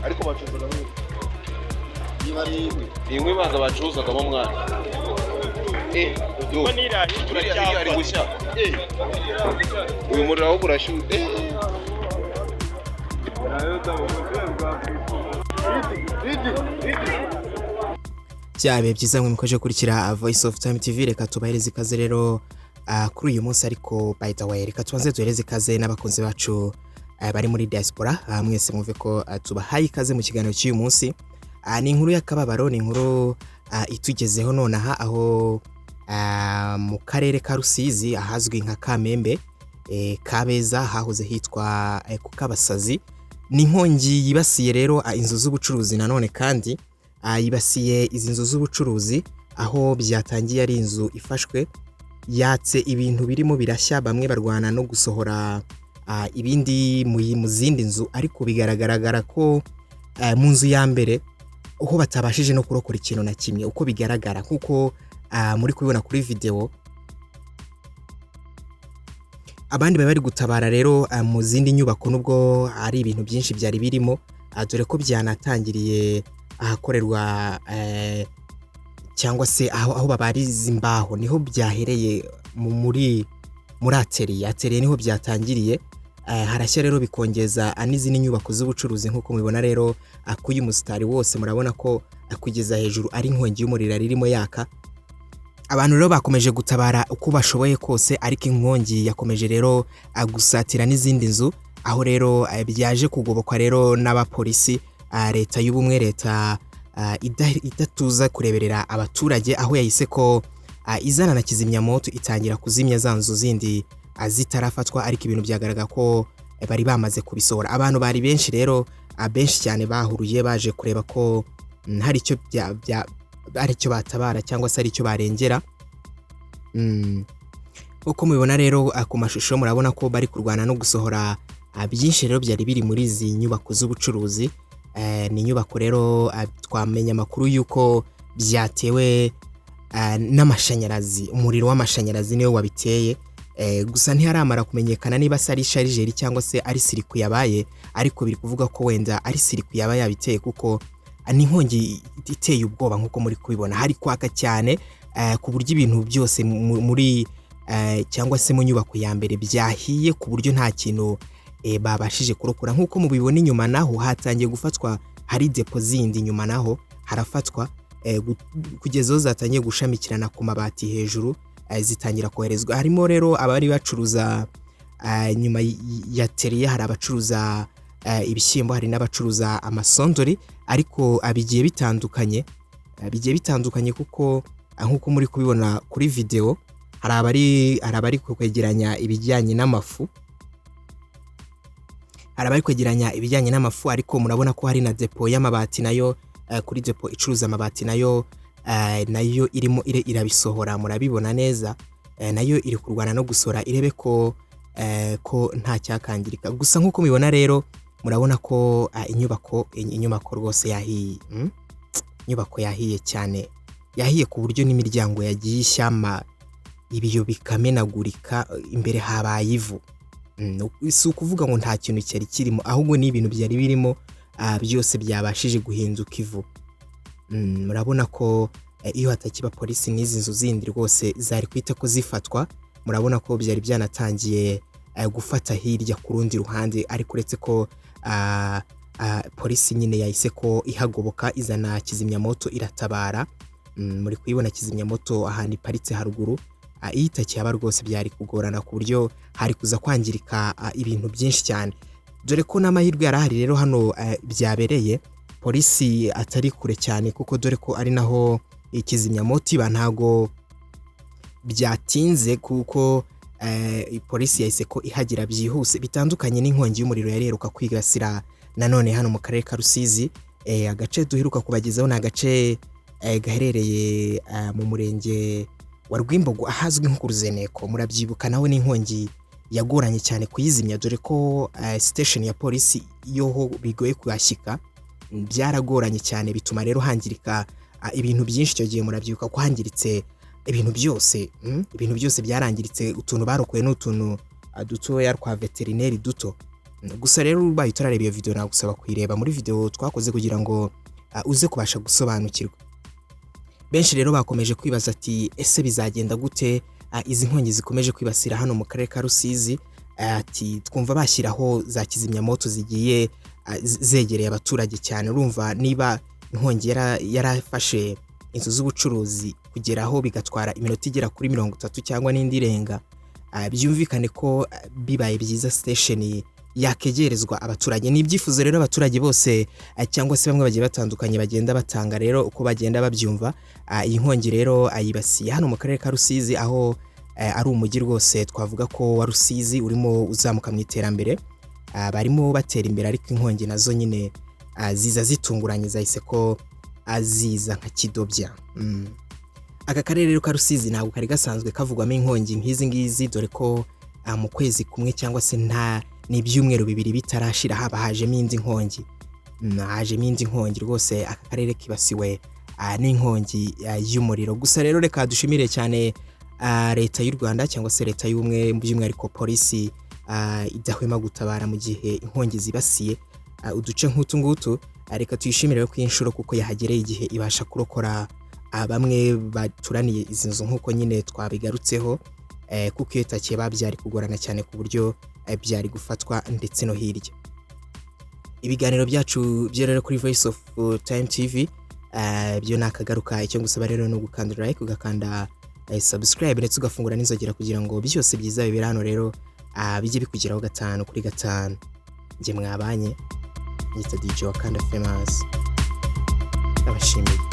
ariko bacuruza inkwi baza bacuruzagamo mwana Ko nirayi turiya ari gushya uyu muriro aho burashyushye byabe byiza mwe mukoje kurikira Voice of Time TV. Reka tubahereze ikaze rero kuri uyu munsi, ariko by the way reka tubanze duhereze ikaze n'abakunzi bacu bari muri diaspora. Mwese mwumve ko tubahaye ikaze mu kiganiro cy'uyu munsi. Ni inkuru y'akababaro, ni inkuru itugezeho nonaha aho mu karere ka Rusizi ahazwi nka Kamembe, Kabeza, hahoze hitwa ku Kabasazi. Ni inkongi yibasiye rero inzu z'ubucuruzi nanone, kandi yibasiye izi nzu z'ubucuruzi aho byatangiye ari inzu ifashwe yatse ibintu birimo birashya, bamwe barwana no gusohora ibindi mu zindi nzu, ariko bigaragara ko mu nzu ya mbere uko batabashije no kurokora ikintu na kimwe uko bigaragara, kuko muri kubibona kuri video. Abandi bari gutabara rero mu zindi nyubako, nubwo ari ibintu byinshi byari birimo, dore ko byanatangiriye ahakorerwa cyangwa se aho babariza imbaho, niho byahereye muri atelier niho byatangiriye. Harashya rero bikongeza n'izindi nyubako z'ubucuruzi nk'uko mubibona rero akuye umusitari wose, murabona ko kugeza hejuru ari inkongi y'umuriro ririmo yaka. Abantu rero bakomeje gutabara uko bashoboye kose, ariko inkongi yakomeje rero gusatira n'izindi nzu, aho rero byaje kugobokwa rero n'abapolisi, leta y'ubumwe, leta idatuza kureberera abaturage, aho yahise ko izana na kizimyamoto itangira kuzimya za nzu zindi zitarafatwa, ariko ibintu byagaragara ko bari bamaze kubisohora. Abantu bari benshi rero, benshi cyane bahuruye baje kureba ko hari icyo ari cyo batabara cyangwa se ari cyo barengera. Uko mubibona rero ku mashusho murabona ko bari kurwana no gusohora byinshi rero byari biri muri izi nyubako z'ubucuruzi. Ni inyubako rero twamenya amakuru yuko byatewe n'amashanyarazi, umuriro w'amashanyarazi niyo wabiteye. Gusa ntiharamara kumenyekana niba ari sharijeri cyangwa se ari siriku yabaye, ariko biri kuvuga ko wenda ari siriku yaba yabiteye, kuko ni inkongi iteye ubwoba nk'uko muri kubibona. Hari kwaka cyane ku buryo ibintu byose muri cyangwa se mu nyubako ya mbere byahiye, ku buryo nta kintu babashije kurokora. Nk'uko mubibona inyuma naho hatangiye gufatwa, hari depo zindi inyuma naho harafatwa, kugeza aho zatangiye gushamikirana ku mabati hejuru, zitangira koherezwa. Harimo rero abari bacuruza nyuma ya teriye, hari abacuruza ibishyimbo, hari n'abacuruza amasondori, ariko bigiye bitandukanye kuko nk'uko muri kubibona kuri video hari abari kwegeranya ibijyanye n'amafu, ariko murabona ko hari na depo y'amabati nayo, kuri depo icuruza amabati nayo irimo irabisohora, murabibona neza. Nayo iri kurwana no gusora irebe ko nta cyakangirika. Gusa nk'uko mubibona rero murabona ko inyubako rwose yahiye. Inyubako yahiye cyane, yahiye ku buryo n'imiryango yagiye ishyama, ibiyo bikamenagurika, imbere habaye ivu. Si ukuvuga ngo nta kintu cyari kirimo, ahubwo ni ibintu byari birimo byose byabashije guhinduka ivu. Murabona ko iyo hatakiba polisi n'izi nzu zindi rwose zari kwita ko zifatwa. Murabona ko byari byanatangiye gufata hirya ku rundi ruhande, ariko uretse ko polisi nyine yahise ko ihagoboka, izana kizimyamoto iratabara. Muri kuyibona kizimyamoto ahantu iparitse haruguru, iyo itakihaba rwose byari kugorana, ku buryo hari kuza kwangirika ibintu byinshi cyane. Dore ko n'amahirwe yarahari rero hano byabereye, polisi atari kure cyane, kuko dore ko ari naho ikizimyamoto iba, ntago byatinze kuko polisi yahise ko ihagira byihuse, bitandukanye n'inkongi y'umuriro yareruka kwigasira nanone hano mu karere ka Rusizi. Agace duheruka kubagezaho ni agace gaherereye mu murenge wa Rwimbogo ahazwi nko ku Ruzeneko. Murabyibuka naho n'inkongi yagoranye cyane kuyizimya, dore ko station ya polisi yoho bigoye kuyashyika, byaragoranye cyane, bituma rero hangirika ibintu byinshi. Icyo gihe murabyibuka ko hangiritse ibintu byose byarangiritse. Utuntu barokoye n'utuntu dutoya twa veterineri duto, Gusa rero ubaye utarareba iyo video nagusaba kuyireba muri video twakoze kugira ngo uze kubasha gusobanukirwa. Benshi rero bakomeje kwibaza ati ese bizagenda gute izi nkongi zikomeje kwibasira hano mu karere ka Rusizi, ati twumva bashyiraho za kizimyamoto zigiye zegereye abaturage cyane. Urumva niba inkongi yarafashe inzu z'ubucuruzi kugeraho bigatwara iminota igera kuri 30 cyangwa n'indi irenga, byumvikane ko bibaye byiza station yakegerezwa abaturage. Ni ibyifuzo rero abaturage bose cyangwa se bamwe bagiye batandukanye bagenda batanga rero uko bagenda babyumva. Iyi nkongi rero ayibasiye hano mu karere ka Rusizi, aho ari umujyi rwose twavuga ko wa Rusizi urimo uzamuka mu iterambere. Barimo batera imbere ariko inkongi nazo nyine ziza zitunguranye, zahise ko aziza nka kidobya. Aka karere rero ka Rusizi ntabwo kari gasanzwe kavugwamo inkongi nk'izi ngizi, dore ko mu kwezi kumwe cyangwa se ni ibyumweru 2 bitarashira haba hajemo indi nkongi. Hajemo indi nkongi rwose, aka karere kibasiwe n'inkongi y'umuriro. Gusa rero reka dushimire cyane leta y'u Rwanda cyangwa se leta y'ubumwe, by'umwihariko polisi idahwema gutabara mu gihe inkongi zibasiye uduce nk'utu ngutu. Reka tuyishimire ko inshuro kuko yahagereye igihe ibasha kurokora bamwe baturaniye izi nzu nk'uko nyine twabigarutseho, kuko iyo itakiye babyari kugorana cyane ku buryo byari gufatwa ndetse no hirya. Ibiganiro byacu byo rero kuri Voice of Time TV byo nakagaruka. Icyo ngusaba rero no gukanda like, ugakanda subscribe ndetse ugafungura n'inzogera kugira ngo byose byiza bibera hano rero bijye bikugeraho 5 kuri 5. Nge mwabanye Mr. DJ Wakanda Famous. Abashimiye.